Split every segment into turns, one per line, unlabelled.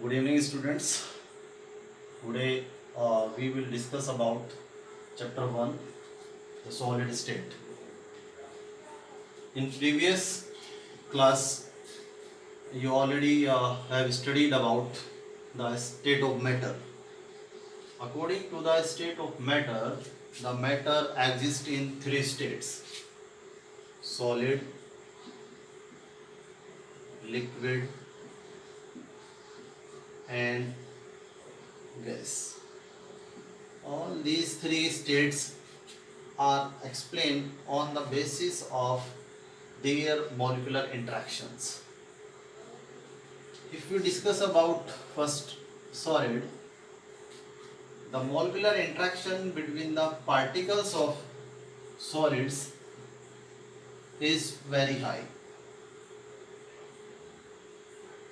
Good evening, students. Today we will discuss about chapter 1, the solid state. In previous class, you already have studied about the state of matter. According to the state of matter, the matter exists in three states: solid, liquid, and gas. All these three states are explained on the basis of their molecular interactions. If we discuss about first solid, the molecular interaction between the particles of solids is very high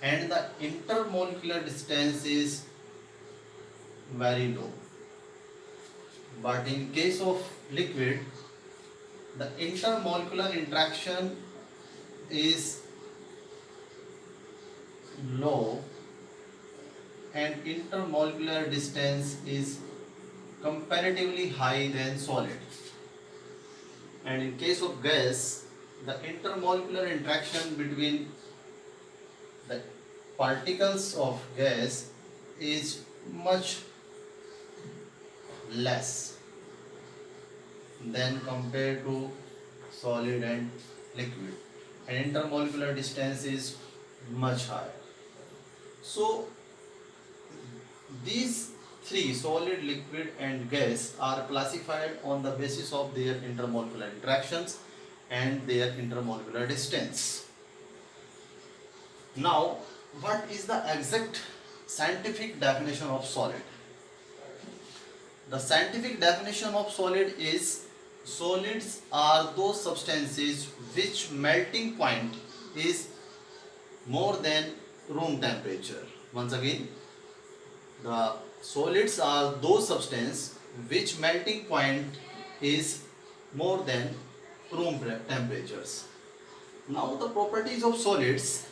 and the intermolecular distance is very low. But in case of liquid, the intermolecular interaction is low and intermolecular distance is comparatively high than solid. And in case of gas, the intermolecular interaction between the particles of gas is much less than compared to solid and liquid, and intermolecular distance is much higher. So these three, solid, liquid and gas, are classified on the basis of their intermolecular interactions and their intermolecular distance. Now, what is the exact scientific definition of solid? The scientific definition of solid is: solids are those substances which melting point is more than room temperature. Once again, the solids are those substances which melting point is more than room temperatures. Now the properties of solids.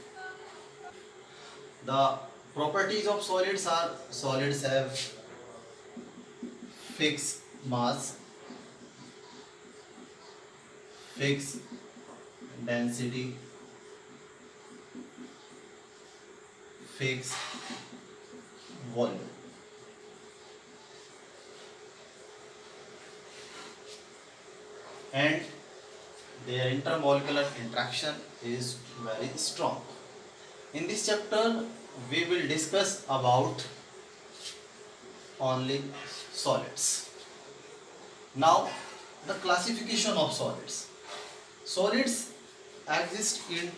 The properties of solids are: solids have fixed mass, fixed density, fixed volume. And their intermolecular interaction is very strong. In this chapter, we will discuss about only solids. Now, the classification of solids. Solids exist in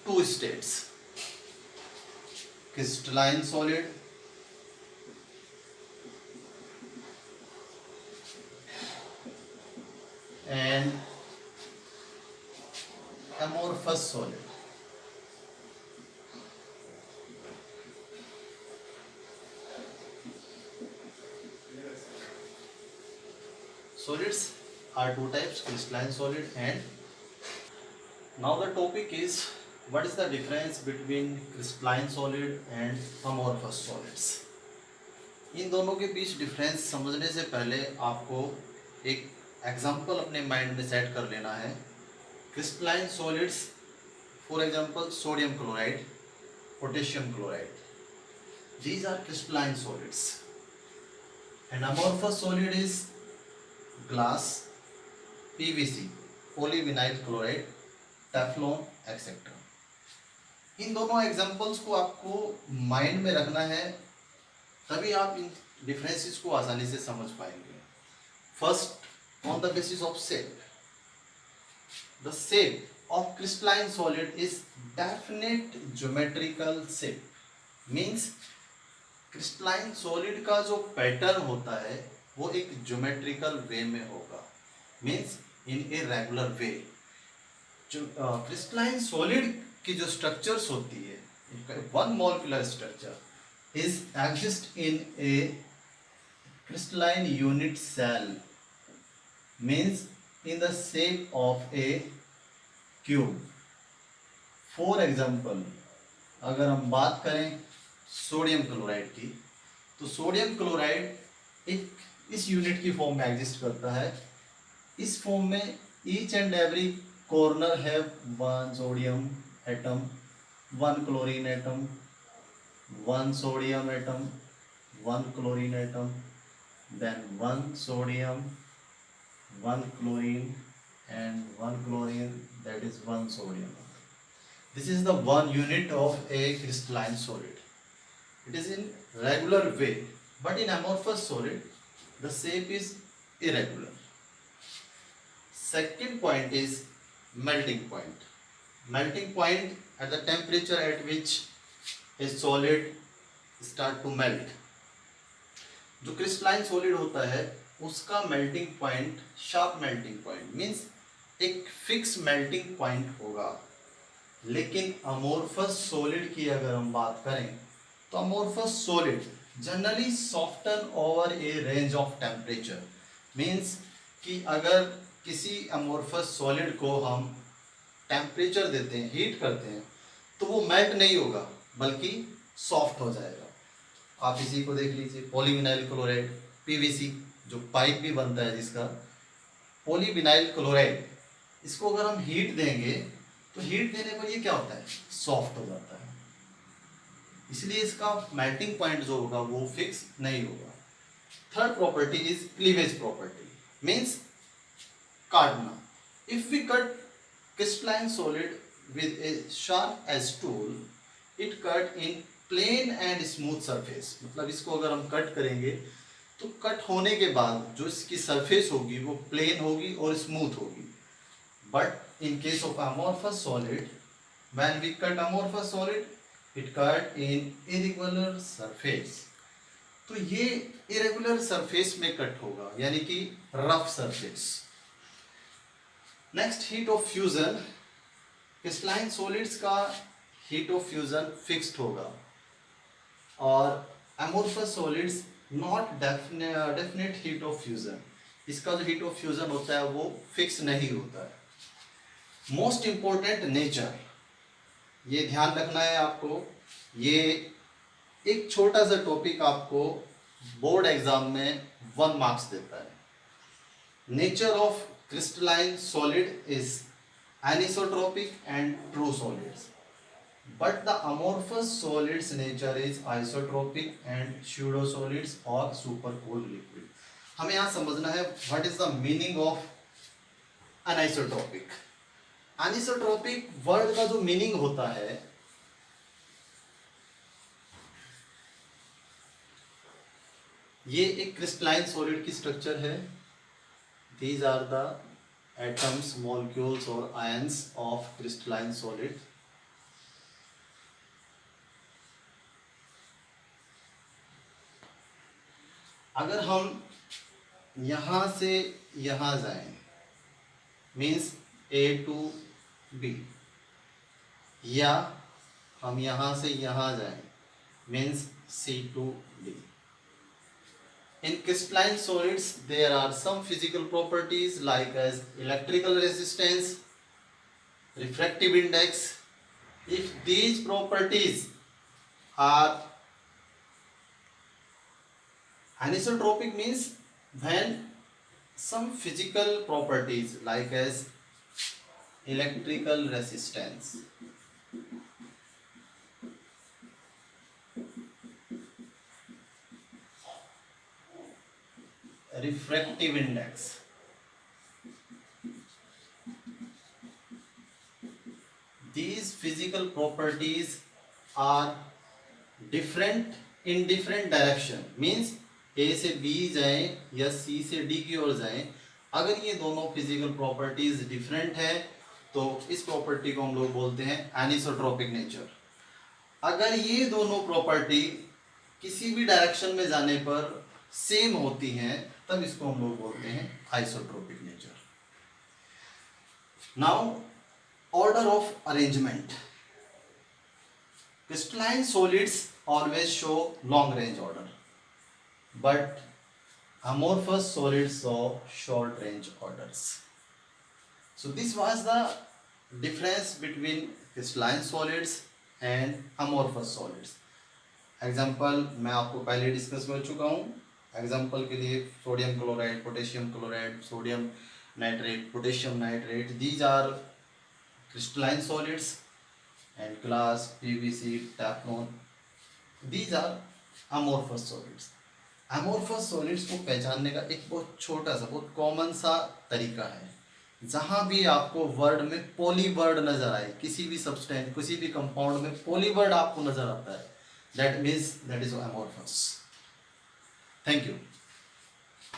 two states: crystalline solid and amorphous solid. Solids are two types: crystalline solid and. Now the topic is, what is the difference between crystalline solid and amorphous solids? इन दोनों के बीच difference समझने से पहले आपको एक example अपने mind में set कर लेना है. Crystalline solids, for example sodium chloride, potassium chloride, these are crystalline solids. An amorphous solid is glass, PVC, polyvinyl chloride, Teflon etcetera. इन दोनों एग्जांपल्स को आपको माइंड में रखना है, तभी आप इन डिफरेंसेस को आसानी से समझ पाएंगे. First, on the basis of shape. The shape of crystalline solid is definite geometrical shape. Means crystalline solid का जो पैटर्न होता है वो एक ज्योमेट्रिकल वे में होगा. Means in a regular way. जो क्रिस्टलाइन सॉलिड की जो स्ट्रक्चर्स होती है, one molecular structure is exist in a crystalline unit cell, means in the shape of a cube. For example, अगर हम बात करें सोडियम क्लोराइड की, तो सोडियम क्लोराइड एक इस यूनिट की फॉर्म में एग्जिस्ट करता है। इस फॉर्म में each and every corner have one sodium atom, one chlorine atom, one sodium atom, one chlorine atom, then one sodium, one chlorine, and one chlorine, that is one sodium. This is the one unit of a crystalline solid. It is in regular way, but in amorphous solid the shape is irregular. Second point is melting point. Melting point at the temperature at which a solid start to melt. जो crystalline solid होता है उसका melting point, sharp melting point means एक fix melting point होगा। लेकिन amorphous solid की अगर हम बात करें तो amorphous solid generally soften over A range of temperature, means कि अगर किसी अमोर्फस सॉलिड को हम टेम्परेचर देते हैं, हीट करते हैं, तो वो मेल्ट नहीं होगा बल्कि सॉफ्ट हो जाएगा। आप इसी को देख लीजिए, पॉलीविनाइल क्लोराइड, पीवीसी जो पाइप भी बनता है जिसका, पॉलीविनाइल क्लोराइड, इसको अगर हम हीट देंगे तो हीट देने पर ये क्या होता है, सॉफ्ट हो जाता है। इसलिए इसका मेल्टिंग पॉइंट जो होगा वो फिक्स नहीं होगा। Third property is cleavage property, means काटना। If we cut crystalline solid with a sharp edge tool, it cut in plane and smooth surface. मतलब इसको अगर हम कट करेंगे तो कट होने के बाद जो इसकी सरफेस होगी वो प्लेन होगी और स्मूथ होगी। But in case of amorphous solid, when we cut amorphous solid, it cut in irregular surface. तो ये इरेगुलर सरफेस में कट होगा, यानी कि rough surface. Next, heat of fusion. Crystalline solids का हीट ऑफ फ्यूजन फिक्स्ड होगा और amorphous solids not definite heat of fusion. इसका जो हीट ऑफ फ्यूजन होता है वो फिक्स नहीं होता है। मोस्ट इंपॉर्टेंट नेचर, ये ध्यान रखना है आपको। ये एक छोटा सा टॉपिक आपको बोर्ड एग्जाम में 1 मार्क्स देता है। Nature of crystalline solid is anisotropic and true solids, but the amorphous solids nature is isotropic and pseudo solids or super cooled liquid. हमें यहाँ समझना है what is the meaning of anisotropic. Anisotropic word का जो meaning होता है, ये एक क्रिस्टलाइन सॉलिड की स्ट्रक्चर है। These are the atoms, molecules और ions of crystalline solid. अगर हम यहाँ से यहाँ जाएं, मीन्स A to B, या हम यहाँ से यहाँ जाएं, means C to D. In crystalline solids there are some physical properties like as electrical resistance, refractive index. If these properties are anisotropic, means when some physical properties like as electrical resistance, refractive index, these physical properties are different in different direction, means A से B जाएं या C से D की ओर जाएं, अगर ये दोनों physical properties different है तो इस प्रॉपर्टी को हम लोग बोलते हैं एनिसोट्रोपिक नेचर। अगर ये दोनों प्रॉपर्टी किसी भी डायरेक्शन में जाने पर सेम होती हैं तब इसको हम लोग बोलते हैं isotropic nature. Now, order of arrangement. Crystalline solids always show long range order, but amorphous solids show short range orders. So this was the difference between crystalline solids and amorphous solids. Example मैं आपको पहले discuss कर चुका हूँ। Example के लिए sodium chloride, potassium chloride, sodium nitrate, potassium nitrate, these are crystalline solids, and glass, PVC, Teflon, these are amorphous solids. amorphous solids को पहचानने का एक बहुत छोटा सा, बहुत कॉमन सा तरीका है। जहाँ भी आपको वर्ड में पॉली वर्ड नजर आए, किसी भी सब्सटेंस, किसी भी कंपाउंड में पॉली वर्ड आपको नजर आता है, that means that is amorphous. Thank you.